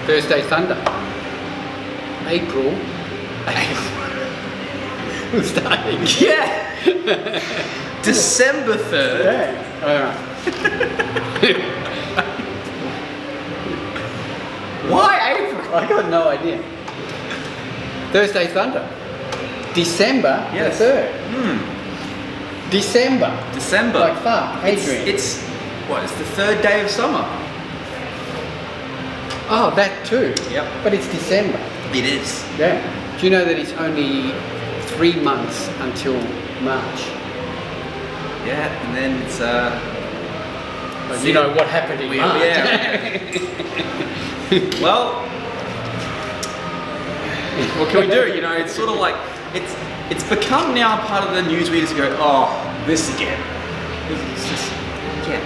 Thursday Thunder. April. We're starting. Yeah. December 3rd. Yeah. Alright. Why April? I got no idea. Thursday Thunder. December Yes. the 3rd. December. Like fuck, Adrian. It's what? It's the 3rd day of summer. Oh, that too. Yep. But it's December. It is. Yeah. Do you know that it's only 3 months until March? Yeah, and then it's But you know what happened in March. Yeah. Well, what can we do? You know, it's sort of like it's become now part of the news. We just go, oh, this again. It's just okay.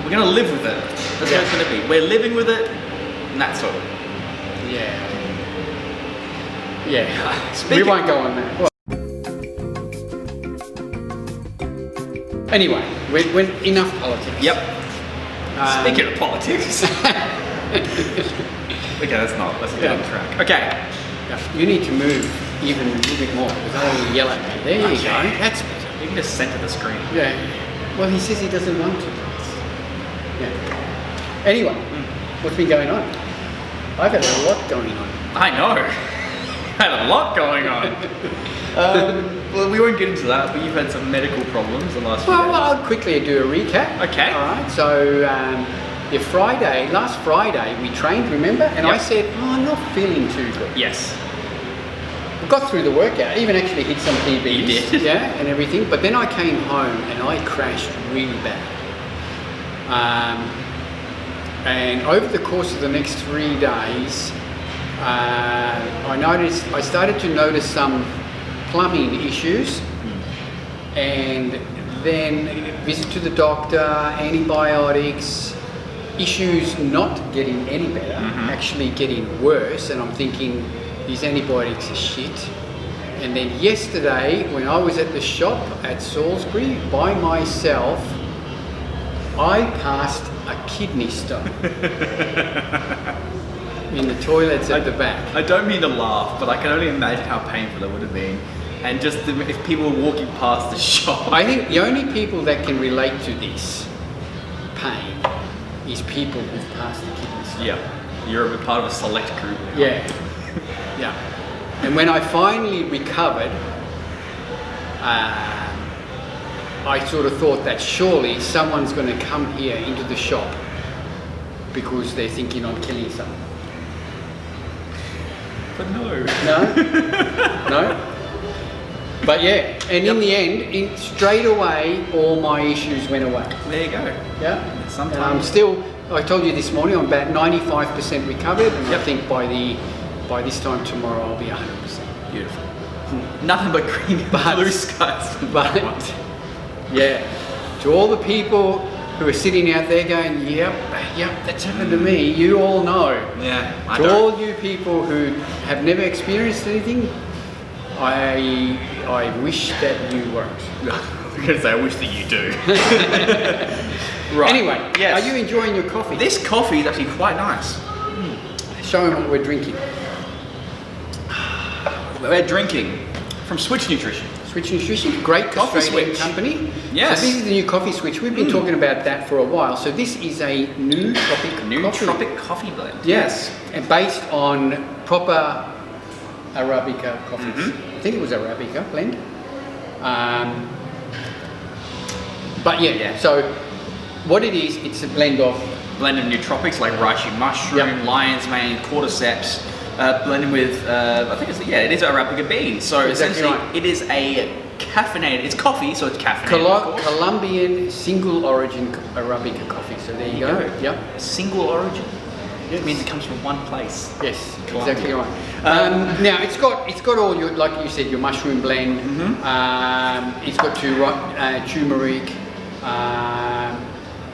We're gonna live with it. That's what it's gonna be. We're living with it, and that's all. Yeah. Yeah. Speaking We won't go on that. Well, anyway, when enough politics. Yep. Speaking of politics. Okay, let's get on track. Okay. Yeah, you need to move even a little bit more. There's all yellow. There you go. That's better. You can just center the screen. Yeah. Well, he says he doesn't want to. Yeah. Anyway, what's been going on? I've had a lot going on. I know. Had a lot going on. Well, we won't get into that, but you've had some medical problems the last few days. Well, I'll quickly do a recap. Okay. All right. So, last Friday, we trained, remember? And I said, I'm not feeling too good. Yes. We got through the workout, even actually hit some PBs. You did. Yeah, and everything. But then I came home and I crashed really bad. And over the course of the next 3 days, I started to notice some plumbing issues, and then visit to the doctor, antibiotics, issues not getting any better, actually getting worse, and I'm thinking these antibiotics are shit. And then yesterday, when I was at the shop at Salisbury by myself, I passed a kidney stone in the toilets at the back. I don't mean to laugh, but I can only imagine how painful it would have been. And just if people were walking past the shop. I think the only people that can relate to this pain is people who've passed the kidney stone. Yeah, you're a part of a select group now. Yeah, yeah. And when I finally recovered, I sort of thought that surely someone's going to come here into the shop because they're thinking on killing someone. But no. No? No? But yeah, and in the end, straight away, all my issues went away. There you go. Yeah? Sometimes. And I'm still, I told you this morning, I'm about 95% recovered, and I think by this time tomorrow I'll be 100%. Beautiful. Nothing but green and blue skies. But, yeah, to all the people who are sitting out there going, yep, that's happened to me, you all know. Yeah, To all you people who have never experienced anything, I wish that you weren't. I'm going to say I wish that you do. Right. Anyway, yes. Are you enjoying your coffee? This coffee is actually quite nice. Show them what we're drinking. We're drinking from Switch Nutrition. Switch Nutrition, great Coffee Australian Switch. company. Yes. So this is the new coffee switch. We've been talking about that for a while. So this is a new tropic coffee blend. Yes, and based on proper Arabica coffees. I think it was Arabica blend. But yeah, so what it is, it's a blend of nootropics like reishi mushroom, lion's mane, cordyceps, blended with it is Arabica beans. So essentially, it is a caffeinated. It's coffee, so it's caffeinated. Colombian single origin Arabica coffee. So there you go. Yep. Single origin. Yes. It means it comes from one place. Yes, Colombia. exactly right. Now it's got all your, like you said, your mushroom blend. It's got turmeric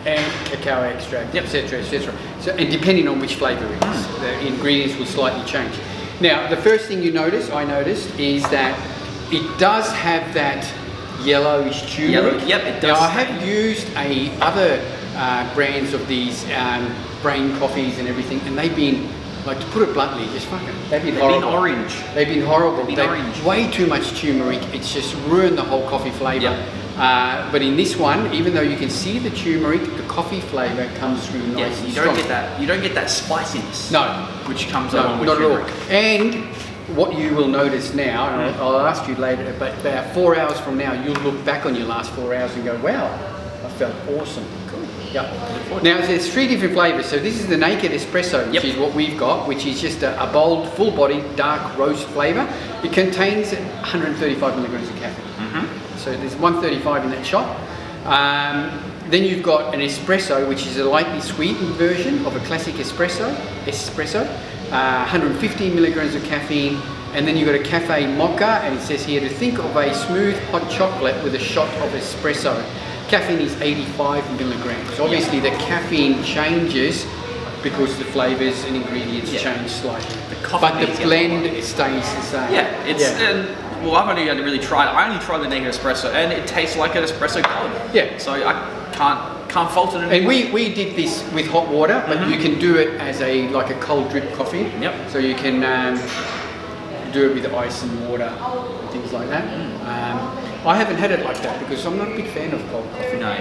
and cacao extract, etc., etc. So, and depending on which flavour it is, the ingredients will slightly change. Now, the first thing I noticed is that it does have that yellowish turmeric. Yep, it does. Now, I have used other brands of these brain coffees and everything, and they've been Like, to put it bluntly, just fucking, they've been They've horrible. been orange. They've been horrible. They've been orange. Way too much turmeric. It's just ruined the whole coffee flavour. Yep. But in this one, even though you can see the turmeric, the coffee flavour comes through nice Yes, and you strong. don't get that. You don't get that spiciness. No. Which comes No, along with not at all. turmeric. And what you will notice now, and I'll ask you later, but about 4 hours from now, you'll look back on your last 4 hours and go, wow, I felt awesome. Cool. Yep. Now there's 3 different flavours. So this is the Naked Espresso, which Yep. is what we've got, which is just a bold, full-bodied, dark roast flavour. It contains 135 milligrams of caffeine. So there's 135 in that shot. Then you've got an espresso, which is a lightly sweetened version of a classic espresso. 150 milligrams of caffeine. And then you've got a cafe mocha, and it says here to think of a smooth hot chocolate with a shot of espresso. Caffeine is 85 milligrams. Obviously the caffeine changes because the flavours and ingredients change slightly. But the blend stays the same. Yeah, it's well, I've only really tried. I only tried the Naked Espresso, and it tastes like an espresso god. Yeah. So I can't fault it anymore. And we did this with hot water, but you can do it as like a cold drip coffee. Yep. So you can do it with ice and water and things like that. I haven't had it like that because I'm not a big fan of cold coffee. No,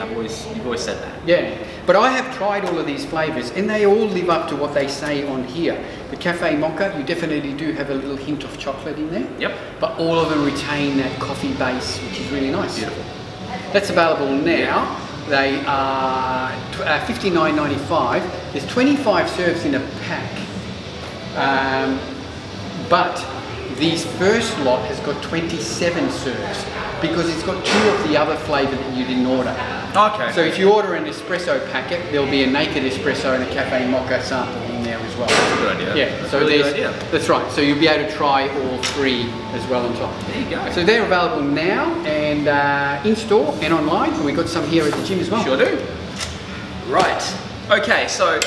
you've always said that. Yeah, but I have tried all of these flavours and they all live up to what they say on here. The cafe mocha, you definitely do have a little hint of chocolate in there. Yep. But all of them retain that coffee base, which is really nice. Beautiful. That's available now. They are $59.95. There's 25 serves in a pack. But this first lot has got 27 serves because it's got 2 of the other flavour that you didn't order. Okay. So if you order an espresso packet, there'll be a Naked Espresso and a cafe mocha sample in there as well. That's a good idea. Yeah, That's so a really there's, good idea. that's right. So you'll be able to try all 3 as well on top. There you go. So they're available now and in store and online. And we've got some here at the gym as well. Sure do. Right. Okay, so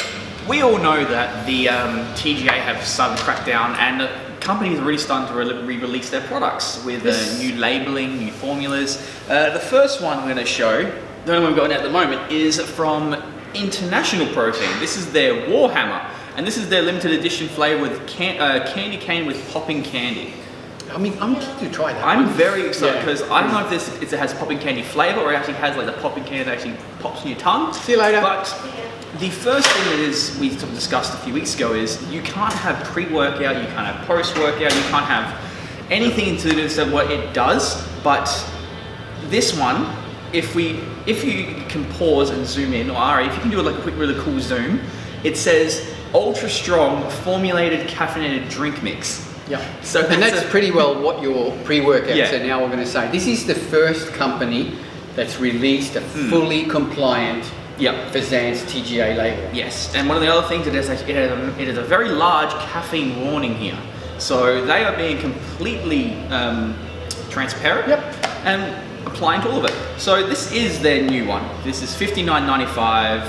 we all know that the TGA have started to crack down, and the companies are really starting to re-release their products with new labelling, new formulas. The first one I'm going to show, the only one we've got at the moment, is from International Protein. This is their Warhammer, and this is their limited edition flavour with candy cane with popping candy. I mean, I'm keen to try that. I'm very excited Yeah. because I don't know if it has popping candy flavour or it actually has like the popping candy that actually pops in your tongue. See you later. But the first thing that is we sort of discussed a few weeks ago is you can't have pre-workout, you can't have post-workout, you can't have anything to do with what it does. But this one, if you can pause and zoom in, or if you can do like a quick, really cool zoom, it says ultra strong formulated caffeinated drink mix. Yeah. So and that's pretty well what your pre-workouts are now we're going to say. This is the first company that's released a fully compliant Fazan's TGA label. Yes, and one of the other things, it has a very large caffeine warning here. So they are being completely transparent and applying to all of it. So this is their new one. This is $59.95,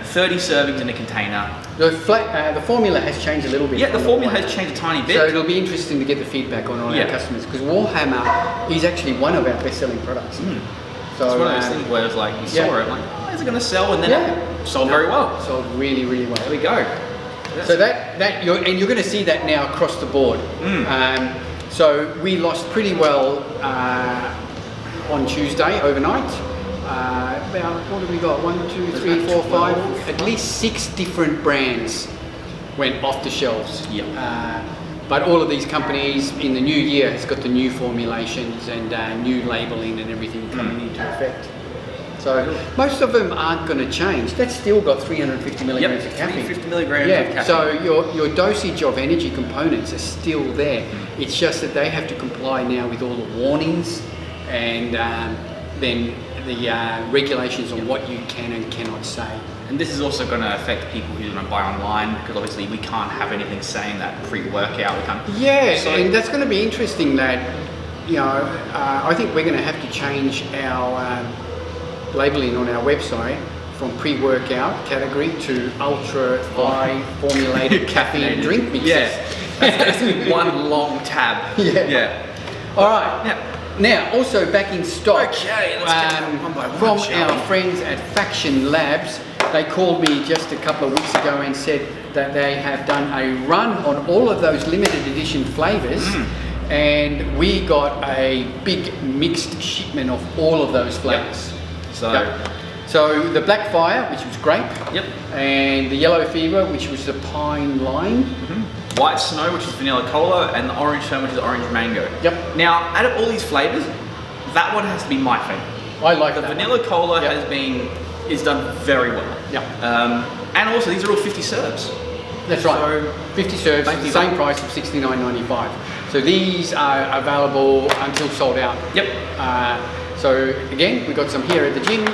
30 servings in a container. The formula has changed a little bit. Yeah, the formula has changed a tiny bit. So it'll be interesting to get the feedback on our customers because Warhammer is actually one of our best-selling products. So it's one of those things where it's like, you saw it, like, oh, is it going to sell? And then it sold very well. Sold really, really well. There we go. So you're going to see that now across the board. So we lost pretty well on Tuesday overnight. About, what have we got? 1, 2, 3, 4, 5. At least 6 different brands went off the shelves. But all of these companies in the new year has got the new formulations and new labelling and everything coming into effect. So most of them aren't going to change. That's still got 350 milligrams of caffeine. 350 milligrams of caffeine. So your dosage of energy components are still there. It's just that they have to comply now with all the warnings and then the regulations on what you can and cannot say. And this is also going to affect people who want to buy online because obviously we can't have anything saying that pre-workout. We can't. And that's going to be interesting. That I think we're going to have to change our labelling on our website from pre-workout category to ultra high formulated caffeine drink mixes. That's one long tab. All right. Now, also back in stock, okay, let's get that one by one, from our friends at Faction Labs, they called me just a couple of weeks ago and said, that they have done a run on all of those limited edition flavours, and we got a big mixed shipment of all of those flavours. So the Black Fire, which was grape, and the Yellow Fever, which was the pine lime, White Snow, which is vanilla cola, and the Orange Stone, which is orange mango. Now, out of all these flavours, that one has to be my favourite. I like the that vanilla one. cola is done very well. And also these are all 50 serves. That's right. So 50 serves, the same price of $69.95. So these are available until sold out. So again, we've got some here at the gym,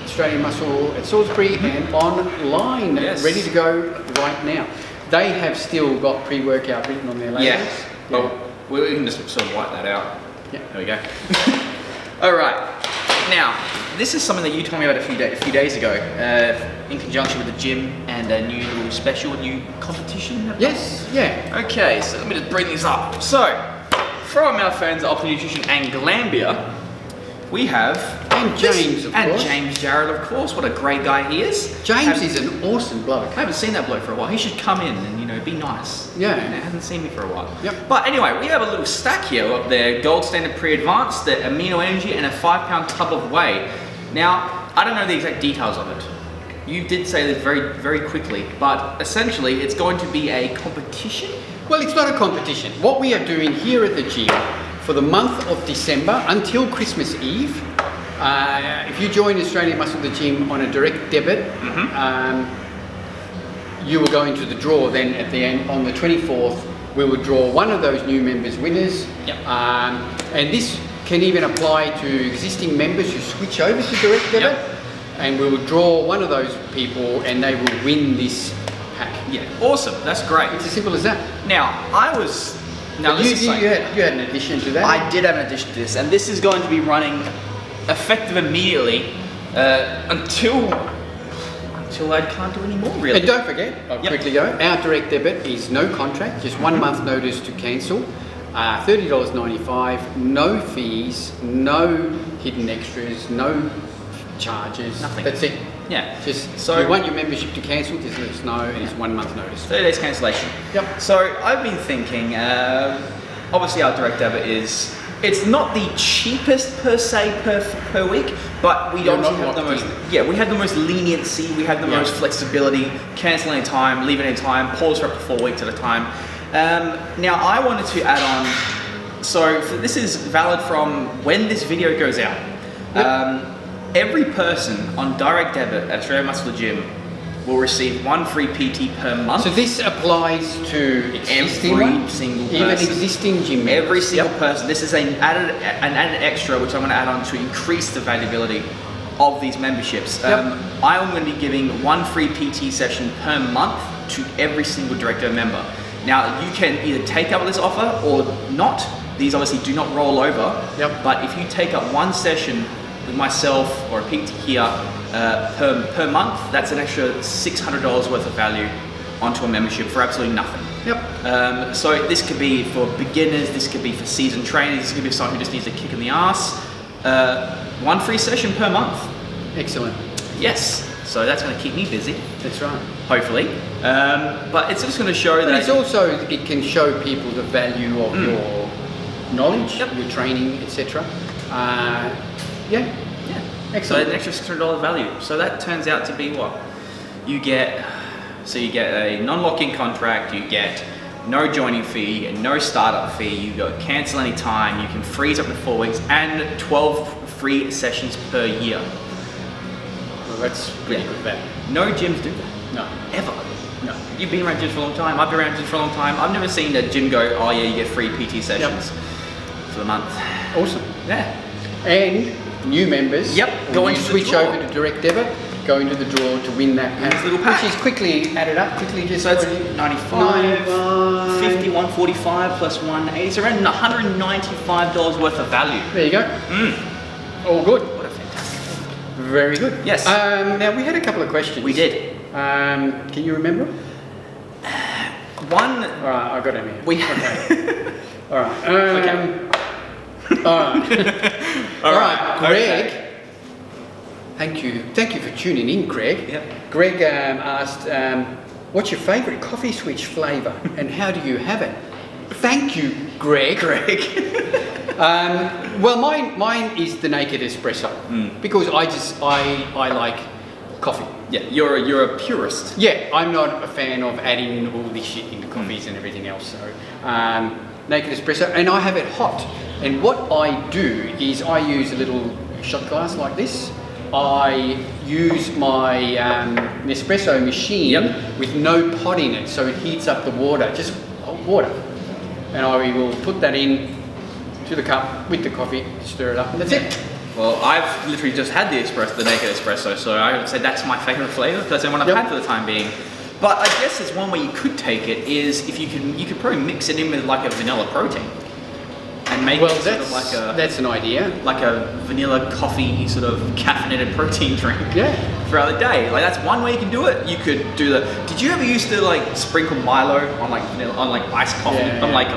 Australian Muscle at Salisbury, and online, ready to go right now. They have still got pre-workout written on their labels. Well, we can just sort of wipe that out. There we go. All right. Now, this is something that you told me about a few days ago, in conjunction with the gym and a new little special, a new competition. Okay, so let me just bring this up. So, from our friends at Optimum Nutrition and Glambia, we have James, of course. James Jarrett, of course. What a great guy he is. James is an awesome bloke. I haven't seen that bloke for a while. He should come in and be nice. He hasn't seen me for a while. But anyway, we have a little stack here of their Gold Standard Pre-Advanced, the Amino Energy, and a 5-pound tub of whey. Now, I don't know the exact details of it. You did say this very, very quickly, but essentially it's going to be a competition? Well, it's not a competition. What we are doing here at the gym for the month of December until Christmas Eve, if you join Australian Muscle the Gym on a direct debit, you will go into the draw then at the end. On the 24th, we will draw one of those new members winners. And this can even apply to existing members who switch over to direct debit. And we will draw one of those people and they will win this pack. Awesome. That's great. It's as simple as that. Now, you had an addition to that? I did have an addition to this, and this is going to be running effective immediately until I can't do any more, really. And don't forget, I'll quickly go, our direct debit is no contract, just 1 month notice to cancel, $30.95, no fees, no hidden extras, no charges. Nothing. That's it. So you want your membership to cancel, just let us know, and it's 1 month notice. 30 days cancellation. So I've been thinking, obviously our direct debit it's not the cheapest per se per week, but we obviously have the most. We have the most leniency, we have the most flexibility. Cancel any time, leave any time, pause for up to 4 weeks at a time. Now I wanted to add on. So this is valid from when this video goes out. Every person on direct debit at Australian Muscle Gym will receive 1 free PT per month. So this applies to every single person. Even existing gym members. Every single person. This is an added extra which I'm going to add on to increase the valuability of these memberships. I am going to be giving 1 free PT session per month to every single direct debit member. Now you can either take up this offer or not. These obviously do not roll over. But if you take up 1 session with myself or a PT here per month, that's an extra $600 worth of value onto a membership for absolutely nothing. So this could be for beginners, this could be for seasoned trainers, this could be for someone who just needs a kick in the ass. 1 free session per month. Excellent. Yes. So that's going to keep me busy. That's right. Hopefully. But it's just going to show that. It's also, it can show people the value of your knowledge, your training, etc. Excellent. So an extra $600 value. So that turns out to be what? You get a non-lock-in contract, you get no joining fee, and no startup fee, you go cancel any time, you can freeze up to 4 weeks, and 12 free sessions per year. Well, that's pretty good value. No gyms do that. No. Ever. No. You've been around gyms for a long time, I've been around gyms for a long time. I've never seen a gym go, oh yeah, you get free PT sessions for the month. Awesome. And new members, going to to switch over to direct debit, go into the draw to win that pack, which is quickly added up. Just so it's 95, 50, 145 plus 180, so around $195 worth of value. There you go. All good. What a fantastic thing. Very good. Yes. Now we had a couple of questions. We did. Can you remember? One. All right, I got it here. Okay. All right. All right, Greg. Okay. Thank you for tuning in, Greg. Greg asked, what's your favourite coffee switch flavour and how do you have it? Thank you, Greg. Well, mine is the naked espresso because I like coffee. Yeah, you're a purist. Yeah, I'm not a fan of adding all this shit into coffees and everything else. So, naked espresso, and I have it hot. And what I do is I use a little shot glass like this. I use my Nespresso machine with no pot in it, so it heats up the water, just water. And I will put that in to the cup with the coffee, stir it up, and that's it. Well, I've literally just had the naked espresso, so I would say that's my favourite flavour. That's the one I've had for the time being. But I guess there's one way you could take it is if you could probably mix it in with like a vanilla protein. And make it sort of like that's an idea. Like a vanilla coffee sort of caffeinated protein drink. Yeah. Throughout the day. Like that's one way you can do it. You could do did you ever used to like sprinkle Milo on like vanilla, on like iced coffee, on like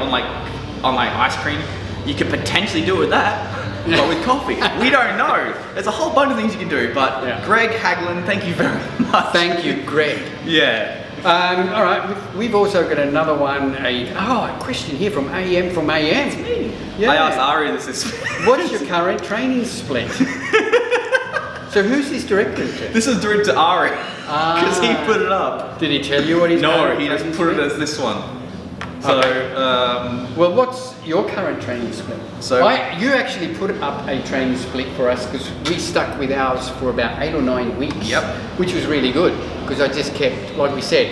ice cream? You could potentially do it with that. But with coffee, we don't know. There's a whole bunch of things you can do, but Greg Haglin, thank you very much. Thank you, Greg. Yeah. All right, we've also got another one. A question here from AM from AM. It's me. Yeah. I asked Ari this. What is your current training split? So who's this directed to? This is directed to Ari because he put it up. Did he tell you what he's? No, he just put it as this one. So, well, what's your current training split? So you actually put up a training split for us because we stuck with ours for about 8 or 9 weeks. Yep. Which was really good because I just kept, like we said,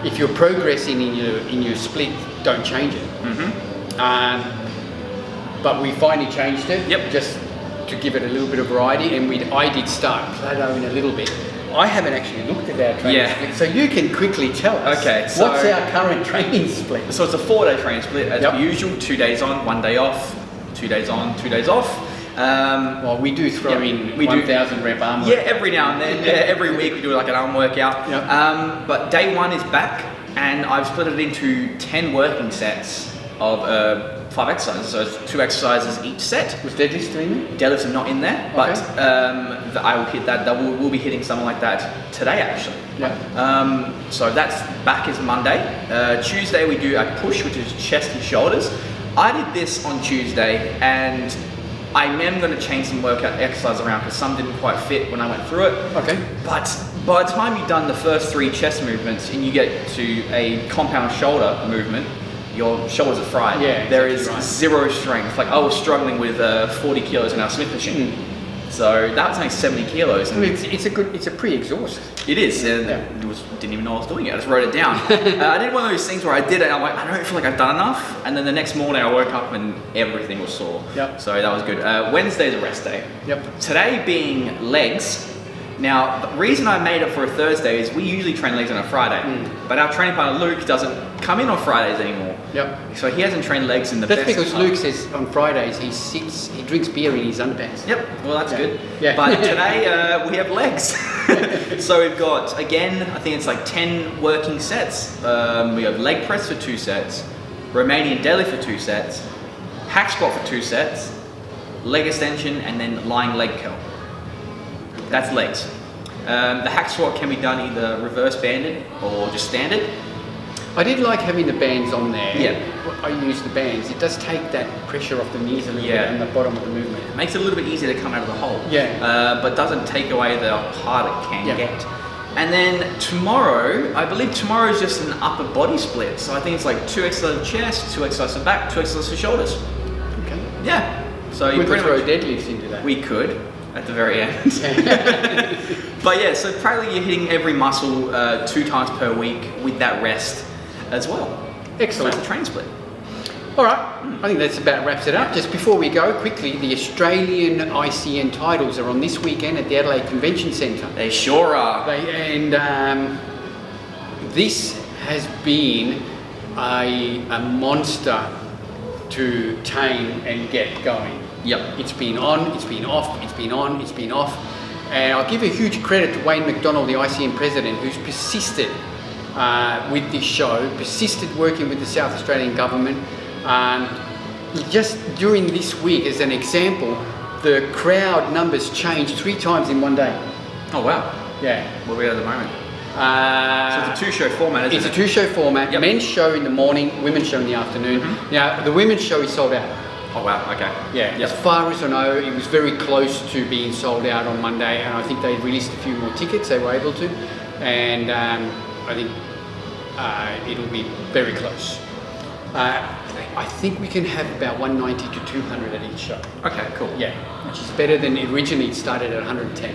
if you're progressing in your split, don't change it. But we finally changed it. Yep. Just to give it a little bit of variety, and I did start plateauing a little bit. I haven't actually looked at our training split, so you can quickly tell us. Okay, so what's our current training split? So it's a 4-day training split as per usual. 2 days on, 1 day off. 2 days on, 2 days off. Well, we do throw in 1,000 rep arm workout. Yeah, every now and then. Every week we do like an arm workout. Yep. But day 1 is back, and I've split it into 10 working sets of 5 exercises. So it's 2 exercises each set. Was deadlifts in there? Deadlifts are not in there, but I will hit that. We'll be hitting something like that today, actually. Yeah. So that's back is Monday. Tuesday we do a push, which is chest and shoulders. I did this on Tuesday, and I am going to change some workout exercise around because some didn't quite fit when I went through it. Okay. But by the time you've done the first 3 chest movements and you get to a compound shoulder movement, your shoulders are fried. Yeah, there is zero strength. Like I was struggling with 40 kilos in our Smith machine. So that was only 70 kilos. And it's a pre-exhaust. It is. And didn't even know I was doing it. I just wrote it down. I did one of those things where I did it and I'm like, I don't feel like I've done enough. And then the next morning I woke up and everything was sore. Yep. So that was good. Wednesday's a rest day. Yep. Today being legs. Now, the reason I made it for a Thursday is we usually train legs on a Friday, but our training partner Luke doesn't come in on Fridays anymore. Yep. So he hasn't trained legs in the That's best because time. Luke says on Fridays he drinks beer in his underpants. Yep, well that's good. Yeah. But today we have legs. So we've got, again, I think it's like 10 working sets. We have leg press for 2 sets, Romanian deadlift for 2 sets, hack squat for 2 sets, leg extension, and then lying leg curl. That's legs. The hack squat can be done either reverse banded or just standard. I did like having the bands on there. Yeah. I use the bands. It does take that pressure off the knees a little bit on the bottom of the movement. It makes it a little bit easier to come out of the hole. Yeah. But doesn't take away the hard it can get. And then tomorrow, I believe tomorrow is just an upper body split. So I think it's like 2 exercises for chest, 2 exercises for back, 2 exercises for shoulders. Okay. Yeah. So we could throw deadlifts into that. We could. At the very end. But yeah, so practically you're hitting every muscle 2 times per week with that rest as well. Excellent. So that's a training split. All right, I think that's about wraps it up. Just before we go, quickly, the Australian ICN titles are on this weekend at the Adelaide Convention Centre. They sure are. This has been a monster to tame and get going. Yep. It's been on, it's been off, it's been on, it's been off. And I'll give a huge credit to Wayne McDonald, the ICN president, who's persisted with this show, persisted working with the South Australian government. Just during this week, as an example, the crowd numbers changed 3 times in one day. Oh wow. Yeah. Where are we at the moment? So it's a two-show format, isn't it? It's a two-show format. Yep. Men's show in the morning, women's show in the afternoon. Now, the women's show is sold out. Oh wow, okay. Yeah, Yep. as far as I know, it was very close to being sold out on Monday, and I think they released a few more tickets, they were able to, and I think it'll be very close. I think we can have about 190 to 200 at each show. Okay, cool. Yeah, which is better than originally it started at 110.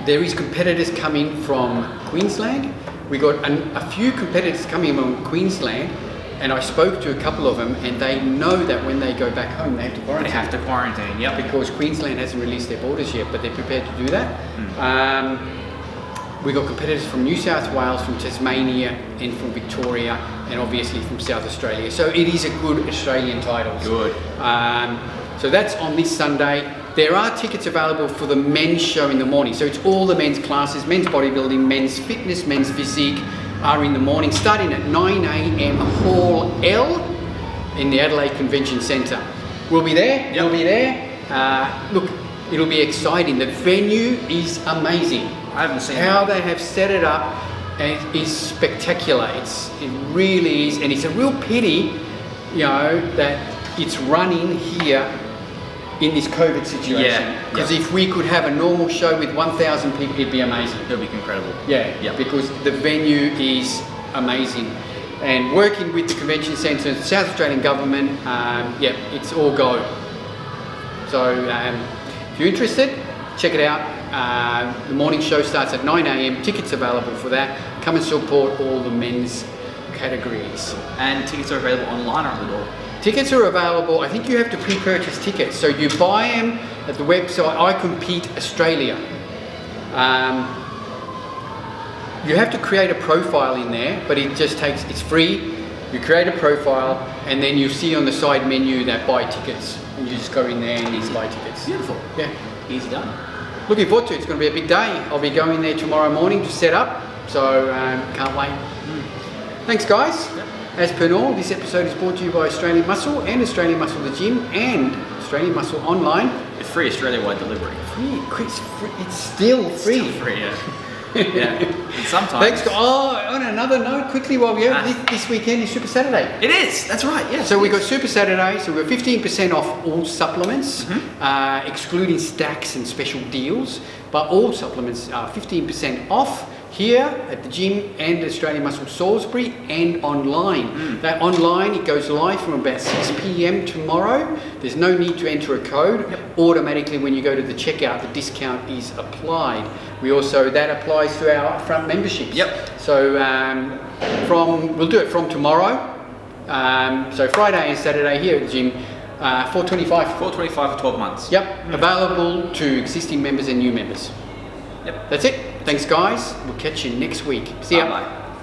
There is competitors coming from Queensland. We got a few competitors coming from Queensland, and I spoke to a couple of them, and they know that when they go back home, they have to quarantine. They have to quarantine, yep. Because Queensland hasn't released their borders yet, but they're prepared to do that. We got competitors from New South Wales, from Tasmania, and from Victoria, and obviously from South Australia. So it is a good Australian titles. Good. So that's on this Sunday. There are tickets available for the men's show in the morning. So it's all the men's classes, men's bodybuilding, men's fitness, men's physique are in the morning, starting at 9 a.m. Hall L in the Adelaide Convention Centre. We'll be there. Yep. We'll be there. Look, it'll be exciting. The venue is amazing. I haven't seen How they have set it up is spectacular. It really is, and it's a real pity, that it's running here in this COVID situation. Yeah, Because if we could have a normal show with 1,000 people, it'd be amazing. It'll be incredible. Yeah, Yep. because the venue is amazing. And working with the Convention Centre, the South Australian Government, it's all go. So if you're interested, check it out. The morning show starts at 9 a.m. Tickets available for that. Come and support all the men's categories. And tickets are available online or at the door? Tickets are available. I think you have to pre-purchase tickets. So you buy them at the website I Compete Australia. You have to create a profile in there, but it's free. You create a profile, and then you see on the side menu that buy tickets. And you just go in there and you buy tickets. Beautiful. Yeah. Easy done. Looking forward to it. It's going to be a big day. I'll be going there tomorrow morning to set up. So can't wait. Thanks, guys. Yep. As per normal, this episode is brought to you by Australian Muscle and Australian Muscle the Gym and Australian Muscle Online. It's free Australia-wide delivery. Free. It's still free. Still free, yeah. Yeah. And sometimes. Thanks. On another note, quickly while we're this weekend is Super Saturday. It is. That's right. Yes. So we got Super Saturday. So we're 15% off all supplements, excluding stacks and special deals. But all supplements are 15% off here at the gym and Australian Muscle Salisbury and online. That online, it goes live from about 6 p.m. tomorrow. There's no need to enter a code. Yep. Automatically when you go to the checkout, the discount is applied. That applies to our upfront memberships. Yep. So we'll do it from tomorrow. So Friday and Saturday here at the gym, $425. $425 for 12 months. Yep. Available to existing members and new members. Yep. That's it. Thanks, guys. We'll catch you next week. See ya. Bye-bye.